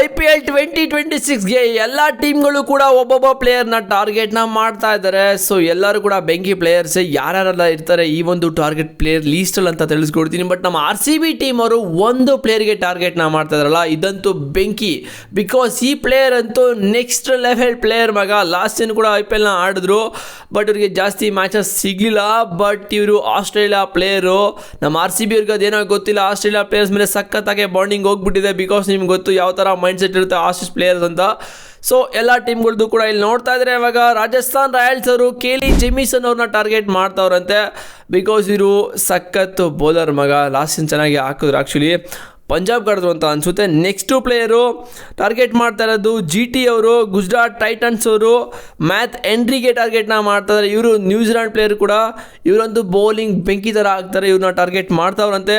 IPL 2026ಗೆ ಎಲ್ಲ ಟೀಮ್ಗಳು ಕೂಡ ಒಬ್ಬೊಬ್ಬ ಪ್ಲೇಯರ್ನ ಟಾರ್ಗೆಟ್ನ ಮಾಡ್ತಾ ಇದ್ದಾರೆ. ಸೊ ಎಲ್ಲರೂ ಕೂಡ ಬೆಂಕಿ ಪ್ಲೇಯರ್ಸ್ ಯಾರ್ಯಾರೆಲ್ಲ ಇರ್ತಾರೆ ಈ ಒಂದು ಟಾರ್ಗೆಟ್ ಪ್ಲೇಯರ್ ಲೀಸ್ಟಲ್ಲಿ ಅಂತ ತಿಳಿಸ್ಕೊಡ್ತೀನಿ. ಬಟ್ ನಮ್ಮ RCB ಟೀಮ್ ಅವರು ಒಂದು ಪ್ಲೇಯರ್ಗೆ ಟಾರ್ಗೆಟ್ನ ಮಾಡ್ತಾ ಇದ್ದಾರಲ್ಲ, ಇದಂತೂ ಬೆಂಕಿ. ಬಿಕಾಸ್ ಈ ಪ್ಲೇಯರ್ ಅಂತೂ ನೆಕ್ಸ್ಟ್ ಲೆವೆಲ್ ಪ್ಲೇಯರ್ ಮಗ. ಲಾಸ್ಟ್ ಟೈಮ್ ಕೂಡ IPLನ ಆಡಿದ್ರು, ಬಟ್ ಇವ್ರಿಗೆ ಜಾಸ್ತಿ ಮ್ಯಾಚಸ್ ಸಿಗಲಿಲ್ಲ. ಬಟ್ ಇವರು ಆಸ್ಟ್ರೇಲಿಯಾ ಪ್ಲೇಯರು. ನಮ್ಮ RCB ಅವ್ರಿಗೆ ಅದೇನೋ ಗೊತ್ತಿಲ್ಲ, ಆಸ್ಟ್ರೇಲಿಯಾ ಪ್ಲೇಯರ್ಸ್ ಮೇಲೆ ಸಖತ್ತಾಗೆ ಬಾಂಡಿಂಗ್ ಹೋಗ್ಬಿಟ್ಟಿದೆ. ಬಿಕಾಸ್ ನಿಮ್ಗೆ ಗೊತ್ತು ಯಾವ ಥರ ಮೈಂಡ್ ಸೆಟ್ ಇರುತ್ತೆ ಆಸ್ಟ್ರೇಲಿಯಾ ಪ್ಲೇಯರ್ಸ್ ಅಂತ. ಸೊ ಎಲ್ಲ ಟೀಮ್ಗಳದ್ದು ಕೂಡ ಇಲ್ಲಿ ನೋಡ್ತಾ ಇದ್ದಾರೆ. ಇವಾಗ ರಾಜಸ್ಥಾನ್ ರಾಯಲ್ಸ್ ಅವರು ಕೇಲಿ ಜೆಮಿಸನ್ ಅವ್ರನ್ನ ಟಾರ್ಗೆಟ್ ಮಾಡ್ತಾವ್ರಂತೆ. ಬಿಕಾಸ್ ಇವರು ಸಖತ್ ಬೌಲರ್ ಮಗ. ಲಾಸ್ಟ್ ಸೀಸನ್ ಚೆನ್ನಾಗಿ ಹಾಕಿದ್ರು. ಆ್ಯಕ್ಚುಲಿ ಪಂಜಾಬ್ ಕಡಿದ್ರು ಅಂತ ಅನಿಸುತ್ತೆ. ನೆಕ್ಸ್ಟು ಪ್ಲೇಯರು ಟಾರ್ಗೆಟ್ ಮಾಡ್ತಾ ಇರೋದು GT ಅವರು, ಗುಜರಾತ್ ಟೈಟನ್ಸ್ ಅವರು ಮ್ಯಾಥ್ ಎಂಡ್ರಿಗೆ ಟಾರ್ಗೆಟ್ನ ಮಾಡ್ತಾರೆ. ಇವರು ನ್ಯೂಜಿಲ್ಯಾಂಡ್ ಪ್ಲೇಯರ್ ಕೂಡ. ಇವರಂತೂ ಬೌಲಿಂಗ್ ಬೆಂಕಿ ಥರ ಆಗ್ತಾರೆ, ಇವ್ರನ್ನ ಟಾರ್ಗೆಟ್ ಮಾಡ್ತಾವ್ರಂತೆ.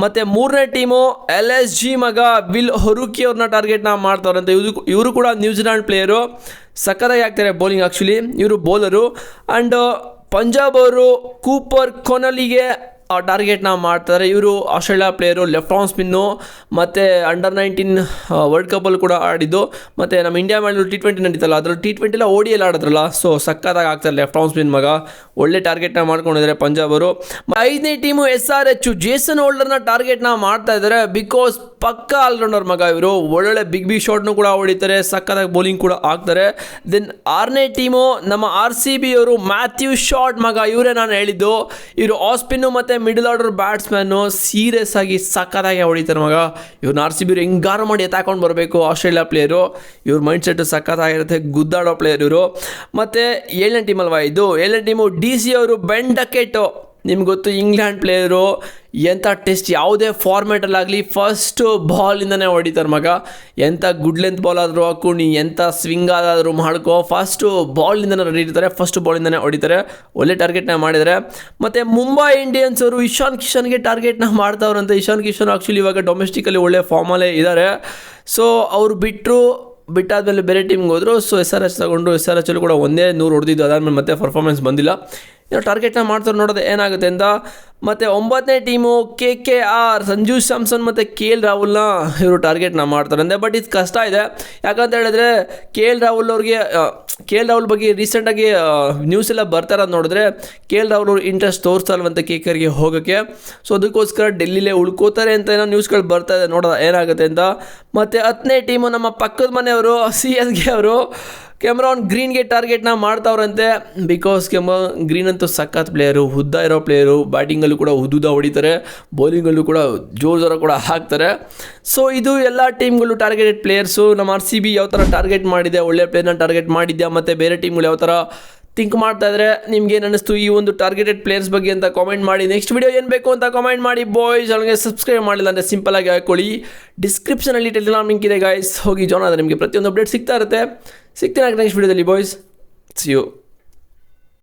ಮತ್ತು ಮೂರನೇ ಟೀಮು LSG ಮಗ ವಿಲ್ ಹೊರೂಕಿ ಅವ್ರನ್ನ ಟಾರ್ಗೆಟ್ನ ಮಾಡ್ತಾವ್ರಂತೆ. ಇವರು ಕೂಡ ನ್ಯೂಜಿಲ್ಯಾಂಡ್ ಪ್ಲೇಯರು, ಸಕ್ಕತ್ತಾಗಿ ಆಗ್ತಾರೆ ಬೌಲಿಂಗ್. ಆ್ಯಕ್ಚುಲಿ ಇವರು ಬೌಲರು. ಆ್ಯಂಡ್ ಪಂಜಾಬ್ ಅವರು ಕೂಪರ್ ಕೊನಲಿಗೆ ಟಾರ್ಗೆಟ್ನ ಮಾಡ್ತಾರೆ. ಇವರು Australia player, left arm spin. ಮತ್ತು ಅಂಡರ್-19 ವರ್ಲ್ಡ್ ಕಪ್ಪಲ್ಲಿ ಕೂಡ ಆಡಿದ್ದು. ಮತ್ತು ನಮ್ಮ ಇಂಡಿಯಾ ಮೇಲೆ T20 ನಡೀತಲ್ಲ, ಅದರಲ್ಲಿ T20 ODIಯಲ್ಲಿ ಆಡಿದ್ರಲ್ಲ. ಸೊ ಸಕ್ಕತ್ತಾಗಿ ಆಗ್ತಾರೆ ಲೆಫ್ಟ್ ಆರ್ಮ್ ಸ್ಪಿನ್ ಮಗ. ಒಳ್ಳೆ ಟಾರ್ಗೆಟ್ನ ಮಾಡ್ಕೊಂಡಿದ್ದಾರೆ ಪಂಜಾಬ್ ಅವರು. 5ನೇ ಟೀಮು SRH ಜೇಸನ್ ಹೋಲ್ಡರ್ನ ಟಾರ್ಗೆಟ್ನ ಮಾಡ್ತಾ ಇದ್ದಾರೆ. ಬಿಕಾಸ್ ಪಕ್ಕ ಆಲ್ರೌಂಡರ್ ಮಗ ಇವರು. ಒಳ್ಳೊಳ್ಳೆ ಬಿಗ್ ಶಾಟ್ನು ಕೂಡ ಹೊಡಿತಾರೆ, ಸಕ್ಕತ್ತಾಗಿ ಬೌಲಿಂಗ್ ಕೂಡ ಆಗ್ತಾರೆ. ದೆನ್ 6ನೇ ಟೀಮು ನಮ್ಮ RCB ಅವರು ಮ್ಯಾಥ್ಯೂ ಶಾಟ್ ಮಗ. ಇವರೇ ನಾನು ಹೇಳಿದ್ದು. ಇವರು ಆಫ್ ಸ್ಪಿನ್ನು ಮತ್ತು ಮಿಡಲ್ ಆರ್ಡರ್ ಬ್ಯಾಟ್ಸ್ಮ್ಯಾನು. ಸೀರಿಯಸ್ ಆಗಿ ಸಕ್ಕತ್ತಾಗಿ ಹೊಡಿತಾರೆ ಮಗ. ಇವ್ರನ್ನ RCB ಅವರು ಹೆಂಗಾರು ಮಾಡಿ ಎತ್ತಾಕೊಂಡು ಬರಬೇಕು. ಆಸ್ಟ್ರೇಲಿಯಾ ಪ್ಲೇಯರು, ಇವ್ರ ಮೈಂಡ್ ಸೆಟ್ ಸಕ್ಕತ್ತಾಗಿರುತ್ತೆ, ಗುದ್ದಾಡೋ ಪ್ಲೇಯರ್ ಇವರು. ಮತ್ತು 7ನೇ ಟೀಮ್ ಅಲ್ವಾ ಇದು. 7ನೇ ಟೀಮು DC ಅವರು, ಬೆನ್ ಡಕೆಟು. ನಿಮ್ಗೆ ಗೊತ್ತು ಇಂಗ್ಲೆಂಡ್ ಪ್ಲೇಯರು. ಎಂಥ ಟೆಸ್ಟ್ ಯಾವುದೇ ಫಾರ್ಮ್ಯಾಟಲ್ಲಾಗಲಿ ಫಸ್ಟು ಬಾಲಿಂದನೇ ಹೊಡಿತಾರೆ ಮಗ. ಎಂಥ ಗುಡ್ ಲೆಂತ್ ಬಾಲ್ ಆದರೂ ಹಾಕು, ನೀ ಎಂಥ ಸ್ವಿಂಗ್ ಆದರೂ ಮಾಡ್ಕೋ, ಫಸ್ಟು ಬಾಲಿಂದನೇ ರೆಡಿ ಇರ್ತಾರೆ, ಫಸ್ಟ್ ಬಾಲಿಂದನೇ ಹೊಡಿತಾರೆ. ಒಳ್ಳೆ ಟಾರ್ಗೆಟ್ನ ಮಾಡಿದ್ದಾರೆ. ಮತ್ತು ಮುಂಬೈ ಇಂಡಿಯನ್ಸ್ ಅವರು ಇಶಾನ್ ಕಿಶನ್ಗೆ ಟಾರ್ಗೆಟ್ನ ಮಾಡ್ತಾವ್ರಂತೆ. ಇಶಾನ್ ಕಿಶನ್ ಆ್ಯಕ್ಚುಲಿ ಇವಾಗ ಡೊಮೆಸ್ಟಿಕಲ್ಲಿ ಒಳ್ಳೆ ಫಾರ್ಮಲ್ಲೇ ಇದ್ದಾರೆ. ಸೊ ಅವರು ಬಿಟ್ಟಾದ್ಮೇಲೆ ಬೇರೆ ಟೀಮ್ಗೆ ಹೋದರು. ಸೊ SRH ತಗೊಂಡು SRH ಅಲ್ಲೂ ಕೂಡ ಒಂದೇ 100 ಹೊಡೆದಿದ್ದು. ಅದಾದಮೇಲೆ ಮತ್ತೆ ಪರ್ಫಾರ್ಮೆನ್ಸ್ ಬಂದಿಲ್ಲ. ಏನೋ ಟಾರ್ಗೆಟ್ನ ಮಾಡ್ತಾರೆ, ನೋಡೋದು ಏನಾಗುತ್ತೆ ಅಂತ. ಮತ್ತು 9ನೇ ಟೀಮು KKR ಸಂಜು ಸ್ಯಾಮ್ಸನ್ ಮತ್ತು KL ರಾಹುಲ್ನ ಇವರು ಟಾರ್ಗೆಟ್ನ ಮಾಡ್ತಾರಂತೆ. ಬಟ್ ಇದು ಕಷ್ಟ ಇದೆ. ಯಾಕಂತ ಹೇಳಿದ್ರೆ KL ರಾಹುಲ್ ಬಗ್ಗೆ ರೀಸೆಂಟಾಗಿ ನ್ಯೂಸ್ ಎಲ್ಲ ಬರ್ತಾ ಇರೋದು ನೋಡಿದ್ರೆ KL ರಾಹುಲ್ ಅವರು ಇಂಟ್ರೆಸ್ಟ್ ತೋರಿಸ್ತಲ್ವಂತೆ KKRಗೆ ಹೋಗೋಕ್ಕೆ. ಸೊ ಅದಕ್ಕೋಸ್ಕರ ಡೆಲ್ಲಿಲೇ ಉಳ್ಕೋತಾರೆ ಅಂತ ಏನೋ ನ್ಯೂಸ್ಗಳು ಬರ್ತಾ ಇದೆ, ನೋಡೋದು ಏನಾಗುತ್ತೆ ಅಂತ. ಮತ್ತು 10ನೇ ಟೀಮು ನಮ್ಮ ಪಕ್ಕದ ಮನೆಯವರು CSK ಅವರು ಕೆಮ್ರಾನ್ ಗ್ರೀನ್ಗೆ ಟಾರ್ಗೆಟ್ನ ಮಾಡ್ತಾವ್ರಂತೆ. ಬಿಕಾಸ್ ಕೆಮ್ರಾನ್ ಗ್ರೀನ್ ಅಂತೂ ಸಖತ್ ಪ್ಲೇಯರು, ಉದ್ದ ಇರೋ ಪ್ಲೇಯರು. ಬ್ಯಾಟಿಂಗಲ್ಲೂ ಕೂಡ ಉದ್ದ ಹೊಡಿತಾರೆ, ಬೌಲಿಂಗಲ್ಲೂ ಕೂಡ ಜೋರು ಕೂಡ ಹಾಕ್ತಾರೆ. ಸೊ ಇದು ಎಲ್ಲ ಟೀಮ್ಗಳು ಟಾರ್ಗೆಟೆಡ್ ಪ್ಲೇಯರ್ಸು. ನಮ್ಮ RCB ಯಾವ ಥರ ಟಾರ್ಗೆಟ್ ಮಾಡಿದೆ, ಒಳ್ಳೆ ಪ್ಲೇಯರ್ನ ಟಾರ್ಗೆಟ್ ಮಾಡಿದ್ಯಾ, ಮತ್ತು ಬೇರೆ ಟೀಮ್ಗಳು ಯಾವ ಥರ ಥಿಂಕ್ ಮಾಡ್ತಾ ಇದ್ದಾರೆ, ನಿಮ್ಗೆ ಏನು ಅನ್ನಿಸ್ತು ಈ ಒಂದು ಟಾರ್ಗೆಟೆಡ್ ಪ್ಲೇಯರ್ಸ್ ಬಗ್ಗೆ ಅಂತ ಕಾಮೆಂಟ್ ಮಾಡಿ. ನೆಕ್ಸ್ಟ್ ವಿಡಿಯೋ ಏನು ಬೇಕು ಅಂತ ಕಾಮೆಂಟ್ ಮಾಡಿ ಬಾಯ್ಸ್. ನನಗೆ ಸಬ್ಸ್ಕ್ರೈಬ್ ಮಾಡಿಲ್ಲ ಅಂದರೆ ಸಿಂಪಲಾಗಿ ಹಾಕೊಳ್ಳಿ. ಡಿಸ್ಕ್ರಿಪ್ಷನಲ್ಲಿ ಟೆಲಿಗ್ರಾಮ್ ಲಿಂಕ್ ಇದೆ ಗಾಯ್ಸ್, ಹೋಗಿ ಜಾಯ್ನ್ ಆದರೆ ನಿಮಗೆ ಪ್ರತಿಯೊಂದು ಅಪ್ಡೇಟ್ ಸಿಗ್ತಾ ಇರುತ್ತೆ. ಸಿಗ್ತೀನಿ ನೆಕ್ಸ್ಟ್ ವಿಡಿಯೋದಲ್ಲಿ ಬಾಯ್ಸ್. C you.